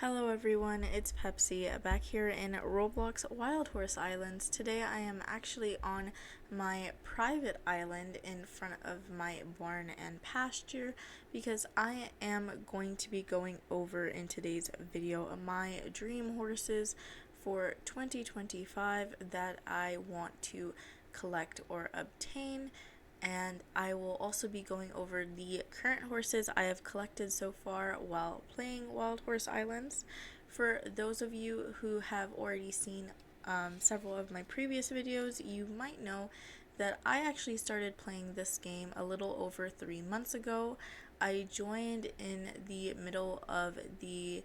Hello everyone, it's Pepsi back here in Roblox Wild Horse Islands. Today I am actually on my private island in front of my barn and pasture because I am going to be going over in today's video my dream horses for 2025 that I want to collect or obtain, and I will also be going over the current horses I have collected so far while playing Wild Horse Islands. For those of you who have already seen several of my previous videos, you might know that I actually started playing this game a little over 3 months ago. I joined in the middle of the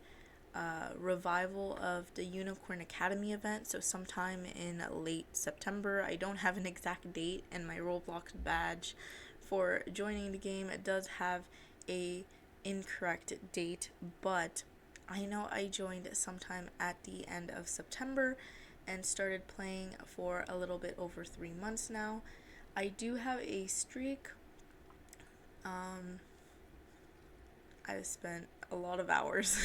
revival of the Unicorn Academy event, so sometime in late September. I don't have an exact date, and my Roblox badge for joining the game it does have a incorrect date, but I know I joined sometime at the end of September and started playing for a little bit over 3 months now. I do have a streak. I've spent a lot of hours.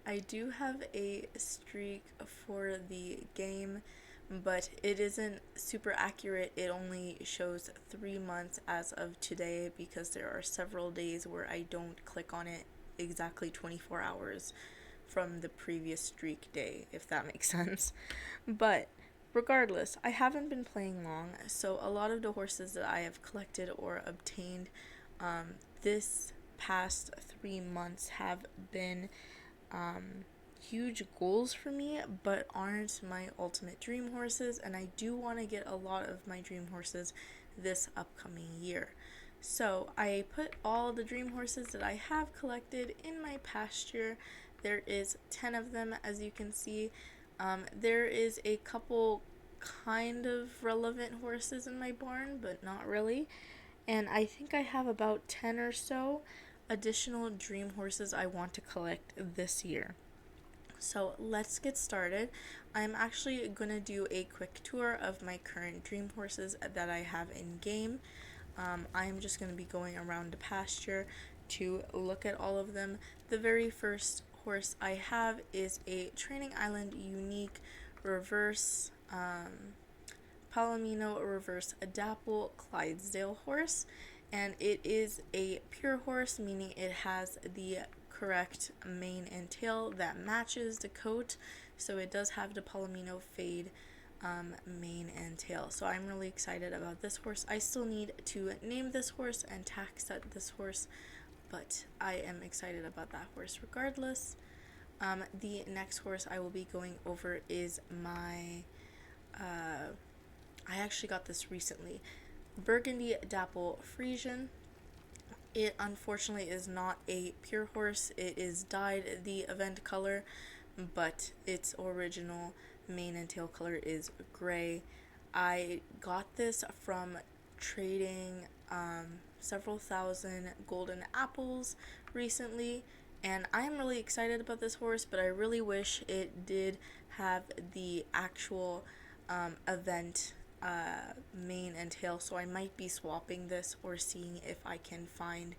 I do have a streak for the game, but it isn't super accurate. It only shows 3 months as of today because there are several days where I don't click on it exactly 24 hours from the previous streak day, if that makes sense. But regardless, I haven't been playing long, so a lot of the horses that I have collected or obtained this past 3 months have been huge goals for me, but aren't my ultimate dream horses, and I do want to get a lot of my dream horses this upcoming year. So I put all the dream horses that I have collected in my pasture. There is 10 of them, as you can see. There is a couple kind of relevant horses in my barn, but not really. And I think I have about 10 or so additional dream horses I want to collect this year. So let's get started. I'm actually going to do a quick tour of my current dream horses that I have in game. I'm just going to be going around the pasture to look at all of them. The very first horse I have is a Training Island unique reverse Palomino reverse Dapple Clydesdale horse, and it is a pure horse, meaning it has the correct mane and tail that matches the coat, so it does have the Palomino fade mane and tail. So I'm really excited about this horse. I still need to name this horse and tack set this horse, but I am excited about that horse regardless. The next horse I will be going over is my I actually got this recently, Burgundy Dapple Friesian. It unfortunately is not a pure horse. It is dyed the event color, but its original mane and tail color is gray. I got this from trading several thousand golden apples recently, and I'm really excited about this horse, but I really wish it did have the actual event mane and tail, so I might be swapping this or seeing if I can find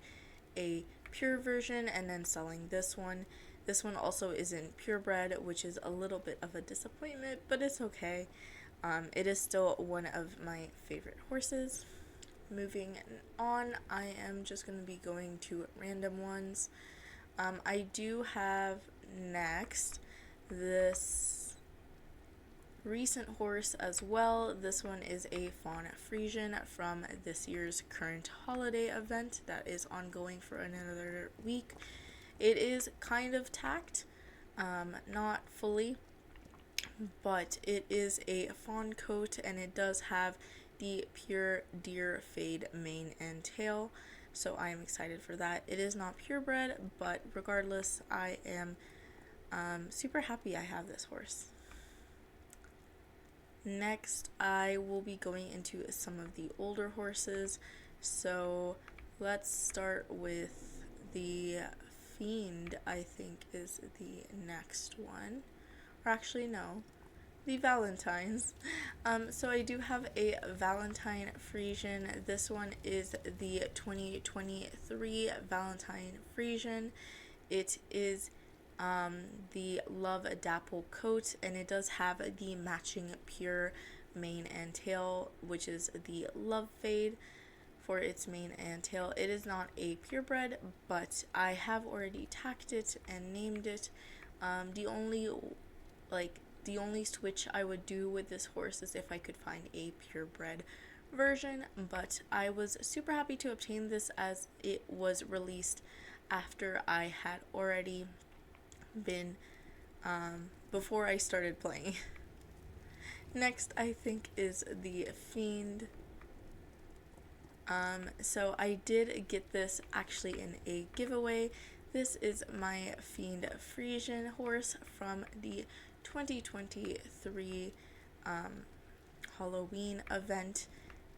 a pure version and then selling this one. This one also isn't purebred, which is a little bit of a disappointment, but it's okay. It is still one of my favorite horses. Moving on, I am just going to be going to random ones. I do have next this recent horse as well. This one is a Fawn Friesian from this year's current holiday event that is ongoing for another week. It is kind of tacked, not fully, but it is a fawn coat and it does have the pure deer fade mane and tail, so I am excited for that. It is not purebred, but regardless, I am super happy I have this horse. Next, I will be going into some of the older horses, so let's start with the Fiend, I think is the next one. Or actually, no, the Valentines. So I do have a Valentine Friesian. This one is the 2023 Valentine Friesian. It is the Love Dapple coat, and it does have the matching pure mane and tail, which is the Love Fade for its mane and tail. It is not a purebred, but I have already tagged it and named it. The only switch I would do with this horse is if I could find a purebred version, but I was super happy to obtain this as it was released after I had already been before I started playing. Next, I think, is the Fiend. So I did get this actually in a giveaway. This is my Fiend Friesian horse from the 2023 Halloween event.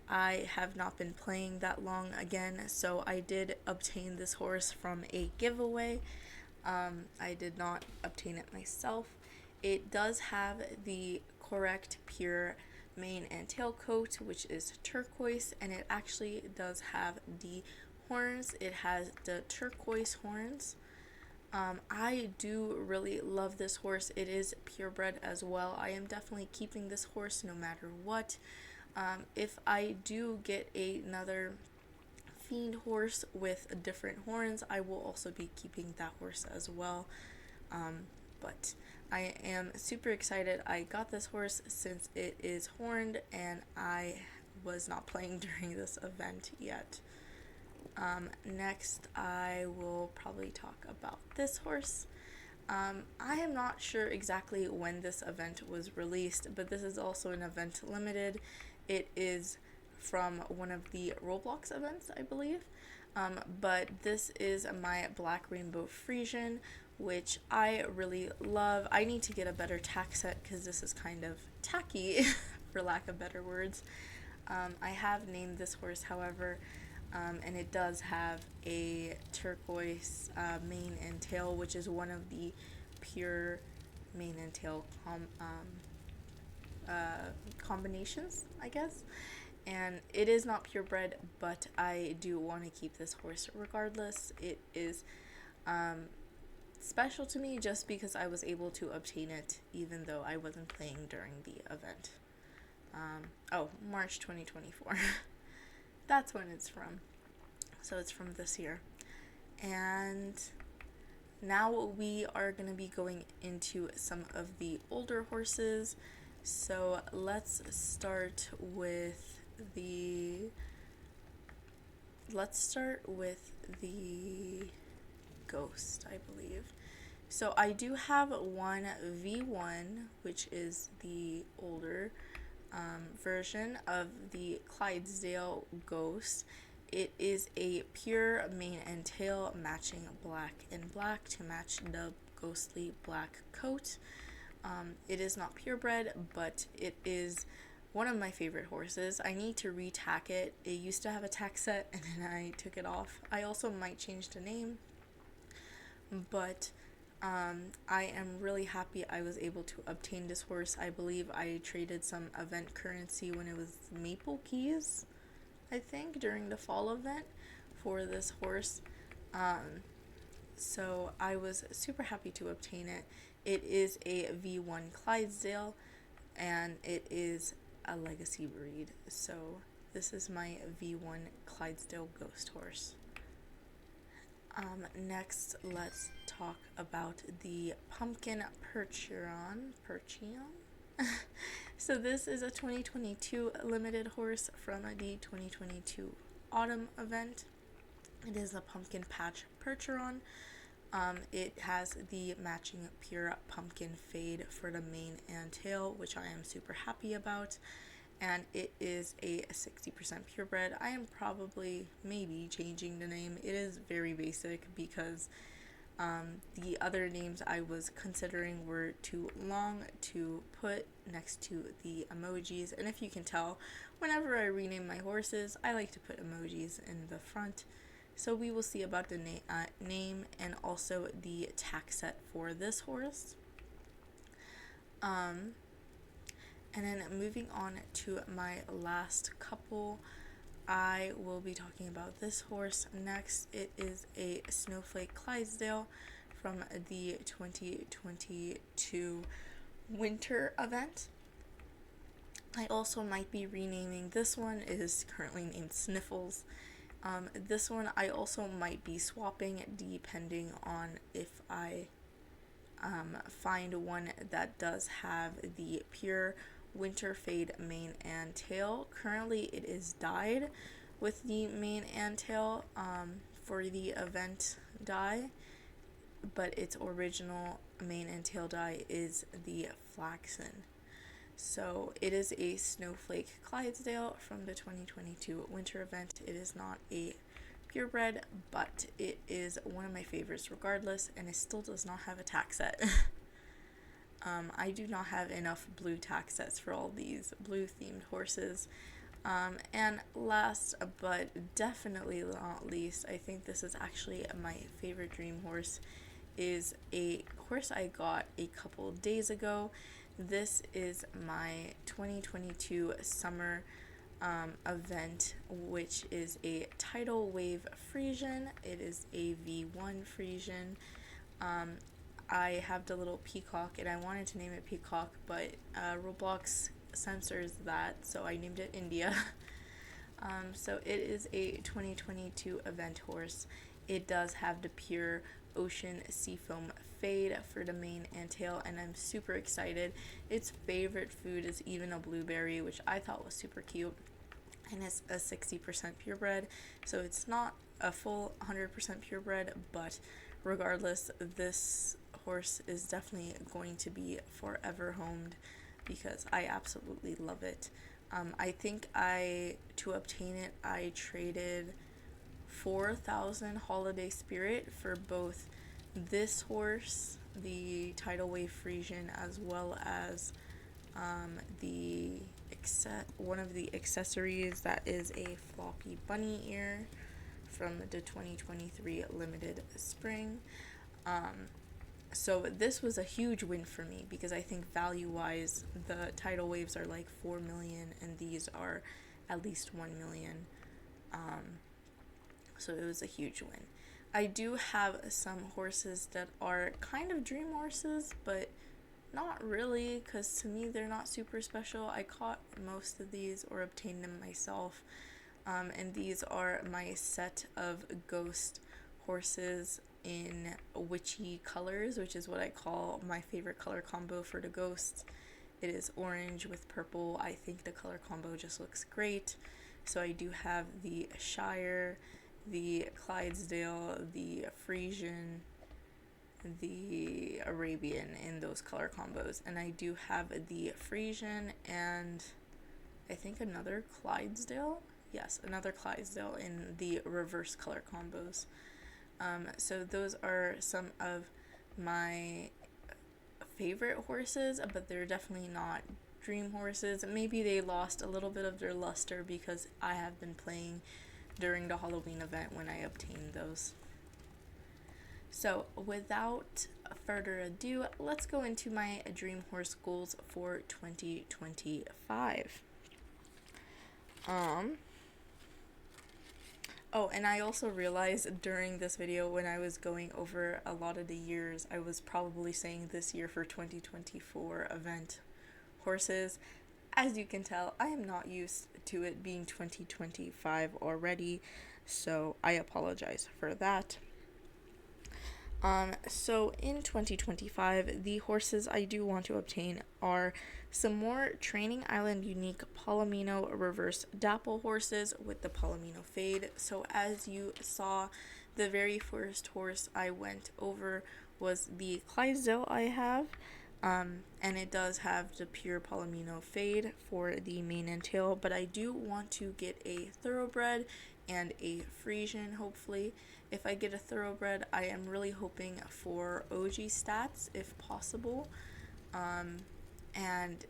I have not been playing that long again, so I did obtain this horse from a giveaway. I did not obtain it myself. It does have the correct pure mane and tail coat, which is turquoise, and it actually does have the horns. It has the turquoise horns. I do really love this horse. It is purebred as well. I am definitely keeping this horse no matter what. If I do get another Fiend horse with different horns, I will also be keeping that horse as well. But I am super excited. I got this horse since it is horned, and I was not playing during this event yet. Next, I will probably talk about this horse. I am not sure exactly when this event was released, but this is also an event limited. It is from one of the Roblox events, I believe. But this is my Black Rainbow Friesian, which I really love. I need to get a better tack set because this is kind of tacky, for lack of better words. I have named this horse, however, and it does have a turquoise mane and tail, which is one of the pure mane and tail combinations, I guess. And it is not purebred, but I do want to keep this horse regardless. It is special to me just because I was able to obtain it even though I wasn't playing during the event. March 2024. That's when it's from. So it's from this year. And now we are going to be going into some of the older horses. So let's start with the Ghost, I believe. So I do have one V1, which is the older version of the Clydesdale Ghost. It is a pure mane and tail matching black and black to match the ghostly black coat. It is not purebred, but it is one of my favorite horses. I need to re-tack it. It used to have a tack set and then I took it off. I also might change the name, but I am really happy I was able to obtain this horse. I believe I traded some event currency when it was Maple Keys, I think, during the fall event for this horse. So I was super happy to obtain it. It is a V1 Clydesdale, and it is a legacy breed. So this is my V1 Clydesdale Ghost horse. Next, let's talk about the Pumpkin Percheron. So this is a 2022 limited horse from the 2022 autumn event. It is a Pumpkin Patch Percheron. It has the matching pure pumpkin fade for the mane and tail, which I am super happy about. And it is a 60% purebred. I am probably maybe changing the name. It is very basic because the other names I was considering were too long to put next to the emojis. And if you can tell, whenever I rename my horses, I like to put emojis in the front. So we will see about the name and also the tack set for this horse. And then moving on to my last couple, I will be talking about this horse next. It is a Snowflake Clydesdale from the 2022 winter event. I also might be renaming this one. It is currently named Sniffles. This one I also might be swapping depending on if I find one that does have the pure winter fade mane and tail. Currently it is dyed with the mane and tail for the event dye, but its original mane and tail dye is the flaxen. So it is a snowflake Clydesdale from the 2022 winter event. It is not a purebred, but it is one of my favorites regardless, and it still does not have a tack set. I do not have enough blue tack sets for all these blue themed horses. And last but definitely not least, I think this is actually my favorite dream horse, is a horse I got a couple days ago. This is my 2022 summer event, which is a tidal wave Friesian. It is a V1 Friesian. I have the little peacock, and I wanted to name it Peacock, but Roblox censors that, so I named it India. So it is a 2022 event horse. It does have the pure ocean seafoam fade for the mane and tail, and I'm super excited. Its favorite food is even a blueberry, which I thought was super cute, and it's a 60% purebred, so it's not a full 100% purebred, but regardless, this horse is definitely going to be forever homed because I absolutely love it. I think to obtain it, I traded 4,000 holiday spirit for both this horse, the tidal wave Friesian, as well as one of the accessories that is a floppy bunny ear from the 2023 limited spring. So this was a huge win for me because I think value-wise, the tidal waves are like 4 million and these are at least 1 million. So it was a huge win. I do have some horses that are kind of dream horses, but not really, because to me they're not super special. I caught most of these or obtained them myself. And these are my set of ghost horses in witchy colors, which is what I call my favorite color combo for the ghosts. It is orange with purple. I think the color combo just looks great. So I do have the Shire, the Clydesdale, the Friesian, the Arabian in those color combos. And I do have the Friesian and I think another Clydesdale. Yes, another Clydesdale in the reverse color combos. So those are some of my favorite horses, but they're definitely not dream horses. Maybe they lost a little bit of their luster because I have been playing during the Halloween event when I obtained those. So without further ado, let's go into my dream horse goals for 2025. Oh, and I also realized during this video when I was going over a lot of the years, I was probably saying this year for 2024 event horses. As you can tell, I am not used to it being 2025 already, so I apologize for that. So in 2025, the horses I do want to obtain are some more Training Island unique Palomino reverse dapple horses with the Palomino fade. So as you saw, the very first horse I went over was the Clydesdale I have. And it does have the pure Palomino fade for the mane and tail, but I do want to get a thoroughbred and a Friesian, hopefully. If I get a thoroughbred, I am really hoping for OG stats, if possible. And,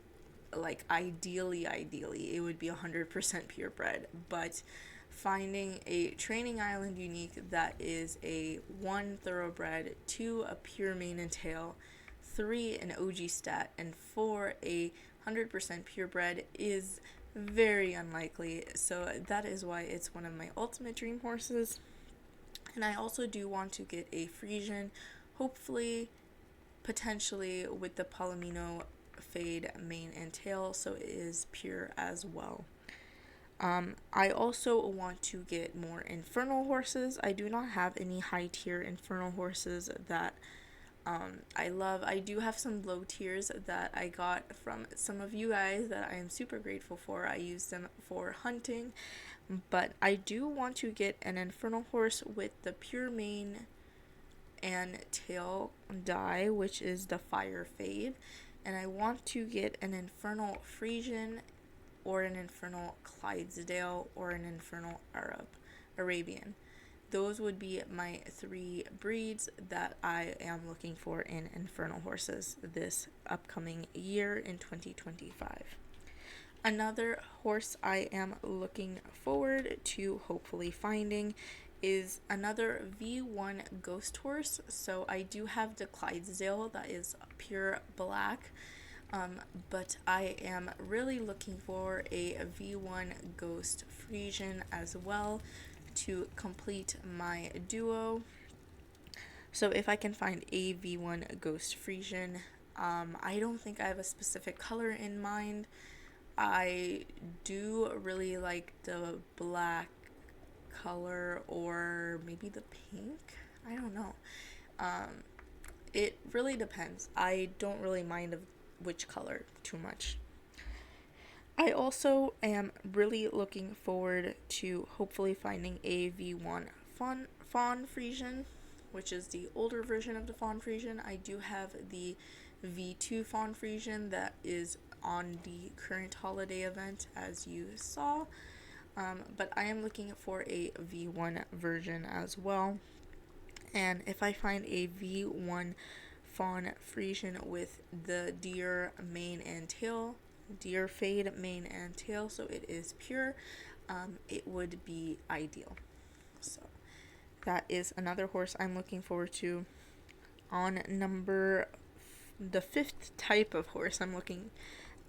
like, ideally, it would be 100% purebred, but finding a Training Island unique that is a 1 thoroughbred, 2 a pure mane and tail, 3 an OG stat, and 4 a 100% purebred is very unlikely, so that is why it's one of my ultimate dream horses. And I also do want to get a Friesian, hopefully, potentially with the Palomino fade mane and tail, so it is pure as well. I also want to get more infernal horses. I do not have any high tier infernal horses that I love. I do have some low tiers that I got from some of you guys that I am super grateful for. I use them for hunting, but I do want to get an infernal horse with the pure mane and tail dye, which is the fire fade, and I want to get an infernal Friesian or an infernal Clydesdale or an infernal Arabian. Those would be my 3 breeds that I am looking for in infernal horses this upcoming year in 2025. Another horse I am looking forward to hopefully finding is another V1 ghost horse. So I do have the Clydesdale that is pure black, but I am really looking for a V1 ghost Friesian as well to complete my duo. So if I can find a V1 ghost Friesian, I don't think I have a specific color in mind. I do really like the black color or maybe the pink. I don't know. It really depends. I don't really mind of which color too much. I also am really looking forward to hopefully finding a V1 Fawn Friesian, which is the older version of the Fawn Friesian. I do have the V2 Fawn Friesian that is on the current holiday event, as you saw, but I am looking for a V1 version as well. And if I find a V1 Fawn Friesian with the deer mane and tail, deer fade mane and tail, so it is pure, it would be ideal. So that is another horse I'm looking forward to. On the 5th type of horse I'm looking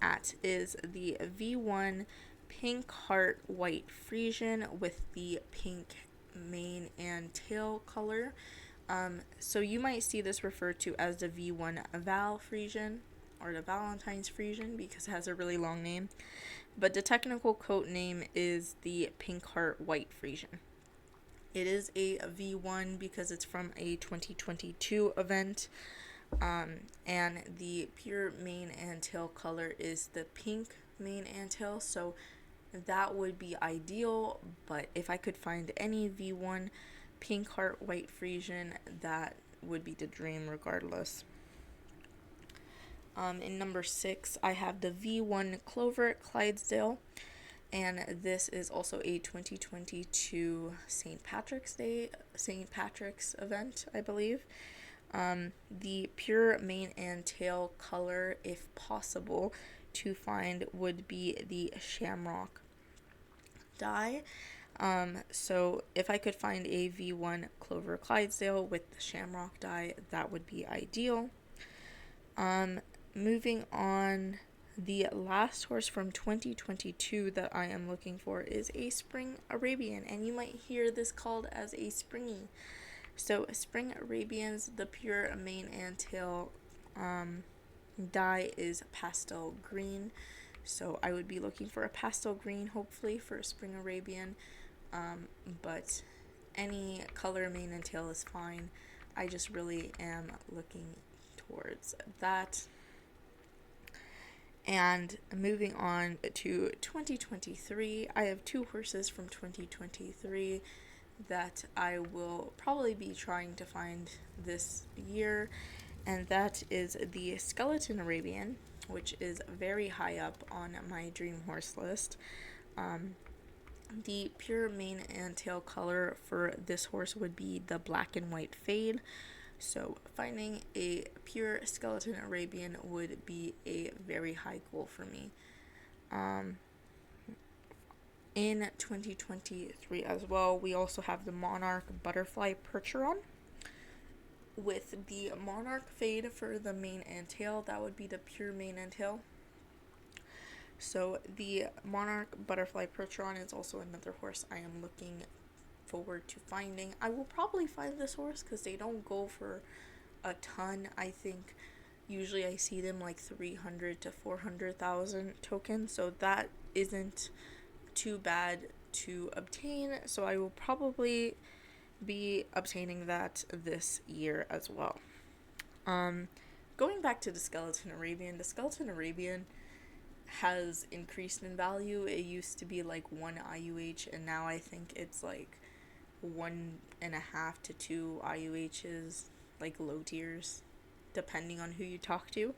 at is the V1 Pink Heart White Friesian with the pink mane and tail color. So you might see this referred to as the V1 Val Friesian or the Valentine's Friesian because it has a really long name. But the technical code name is the Pink Heart White Friesian. It is a V1 because it's from a 2022 event. And the pure mane and tail color is the pink mane and tail, so that would be ideal. But if I could find any V1 Pink Heart White Friesian, that would be the dream regardless. In number 6, I have the V1 Clover Clydesdale, and this is also a 2022 St. Patrick's event, I believe. The pure mane and tail color, if possible, to find would be the Shamrock dye. So if I could find a V1 Clover Clydesdale with the Shamrock dye, that would be ideal. Moving on, the last horse from 2022 that I am looking for is a Spring Arabian, and you might hear this called as a Springy. So Spring Arabians, the pure mane and tail dye is pastel green. So I would be looking for a pastel green, hopefully, for a Spring Arabian. But any color mane and tail is fine. I just really am looking towards that. And moving on to 2023, I have 2 horses from 2023 that I will probably be trying to find this year, and that is the Skeleton Arabian, which is very high up on my dream horse list. The pure mane and tail color for this horse would be the black and white fade, so finding a pure Skeleton Arabian would be a very high goal for me. In 2023 as well, we also have the Monarch Butterfly Percheron. With the Monarch fade for the mane and tail, that would be the pure mane and tail. So the Monarch Butterfly Percheron is also another horse I am looking forward to finding. I will probably find this horse because they don't go for a ton. I think usually I see them like 300 to 400,000 tokens, so that isn't too bad to obtain. So I will probably be obtaining that this year as well. Going back to the Skeleton Arabian has increased in value. It used to be like one IUH, and now I think it's like 1.5 to 2 IUHs, like low tiers, depending on who you talk to.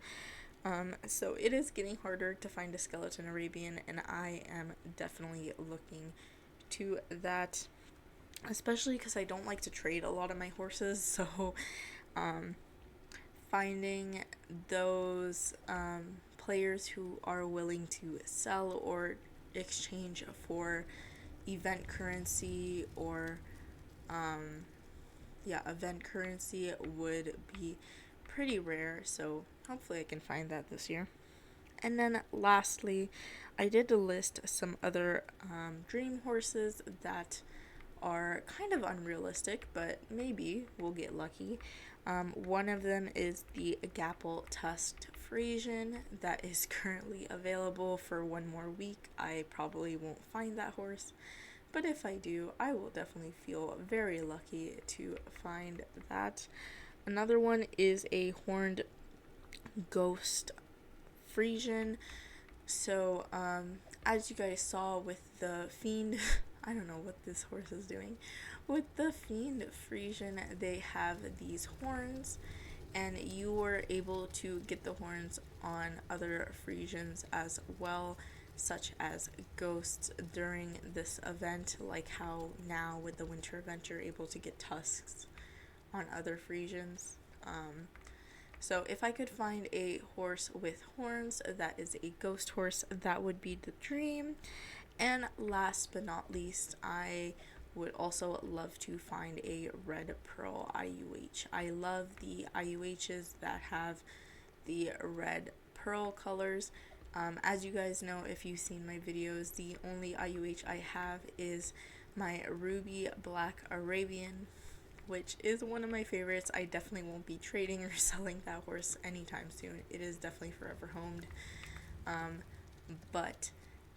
So it is getting harder to find a Skeleton Arabian, and I am definitely looking to that, especially because I don't like to trade a lot of my horses. So finding those players who are willing to sell or exchange for event currency or event currency would be pretty rare, so hopefully I can find that this year. And then lastly, I did list some other dream horses that are kind of unrealistic, but maybe we'll get lucky. One of them is the Gapple Tusked Friesian that is currently available for one more week. I probably won't find that horse, but if I do, I will definitely feel very lucky to find that. Another one is a horned ghost Friesian. So, as you guys saw with the Fiend, I don't know what this horse is doing. With the Fiend Friesian, they have these horns, and you were able to get the horns on other Friesians as well, such as ghosts during this event, like how now with the winter event you're able to get tusks on other Friesians. So if I could find a horse with horns that is a ghost horse, that would be the dream. And last but not least, I would also love to find a red pearl IUH. I love the IUHs that have the red pearl colors. As you guys know, if you've seen my videos, the only IUH I have is my ruby black Arabian, which is one of my favorites. I definitely won't be trading or selling that horse anytime soon. It is definitely forever homed. But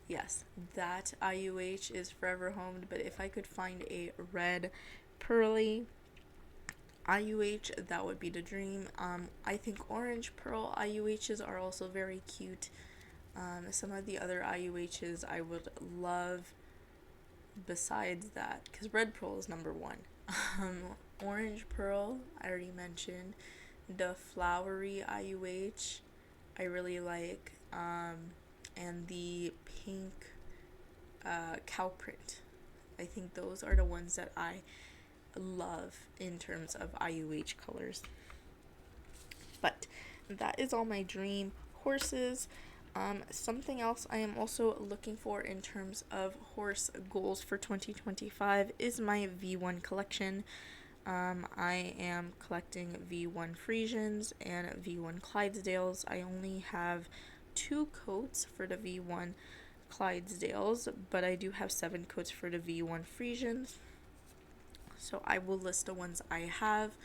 yes, that IUH is forever homed, but if I could find a red pearly IUH, that would be the dream. I think orange pearl IUHs are also very cute. Some of the other IUHs I would love besides that, because red pearl is number one. Orange pearl, I already mentioned. The flowery IUH, I really like. And the pink cow print. I think those are the ones that I love in terms of IUH colors. But that is all my dream horses. Something else I am also looking for in terms of horse goals for 2025 is my V1 collection. I am collecting V1 Friesians and V1 Clydesdales. I only have 2 coats for the V1 Clydesdales, but I do have 7 coats for the V1 Friesians. So I will list the ones I have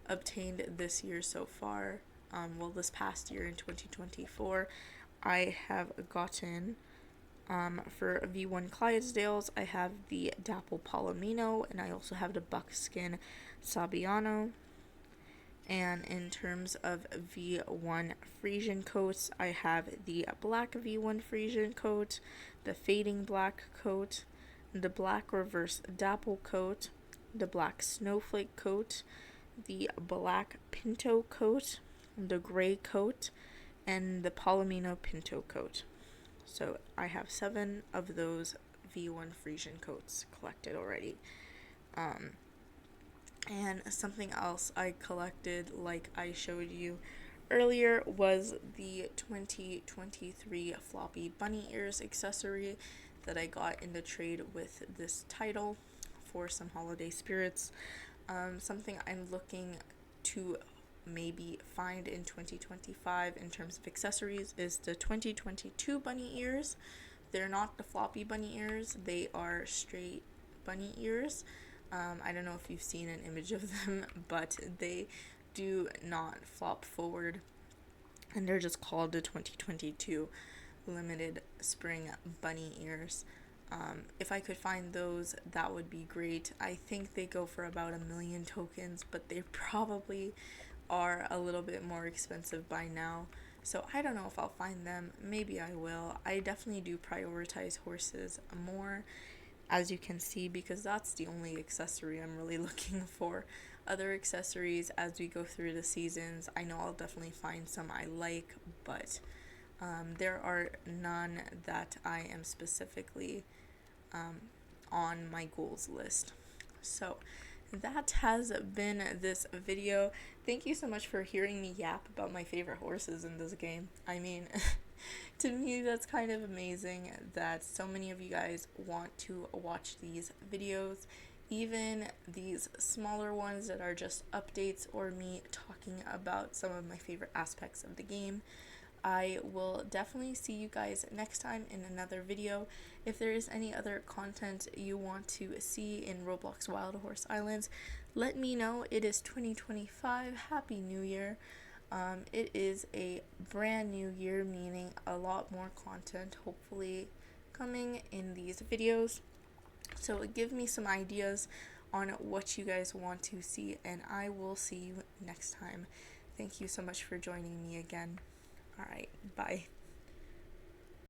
obtained this year so far. This past year in 2024. I have gotten, for V1 Clydesdales, I have the Dapple Palomino, and I also have the Buckskin Sabiano. And in terms of V1 Friesian coats, I have the black V1 Friesian coat, the fading black coat, the black reverse dapple coat, the black snowflake coat, the black pinto coat, the gray coat, and the Palomino pinto coat. So I have 7 of those V1 Friesian coats collected already. And something else I collected, like I showed you earlier, was the 2023 floppy bunny ears accessory that I got in the trade with this title for some holiday spirits. Something I'm looking to maybe find in 2025 in terms of accessories is the 2022 bunny ears. They're not the floppy bunny ears, they are straight bunny ears. I don't know if you've seen an image of them, but they do not flop forward, and they're just called the 2022 limited spring bunny ears. If I could find those, that would be great. I think they go for about 1,000,000 tokens, but they probably are a little bit more expensive by now. So I don't know if I'll find them. Maybe I will. I definitely do prioritize horses more, as you can see, because that's the only accessory I'm really looking for. Other accessories, as we go through the seasons, I know I'll definitely find some I like, but there are none that I am specifically on my goals list. So that has been this video. Thank you so much for hearing me yap about my favorite horses in this game. I mean, to me, that's kind of amazing that so many of you guys want to watch these videos, even these smaller ones that are just updates or me talking about some of my favorite aspects of the game. I will definitely see you guys next time in another video. If there is any other content you want to see in Roblox Wild Horse Islands, let me know. It is 2025. Happy New Year. It is a brand new year, meaning a lot more content hopefully coming in these videos. So give me some ideas on what you guys want to see, and I will see you next time. Thank you so much for joining me again. Alright, bye.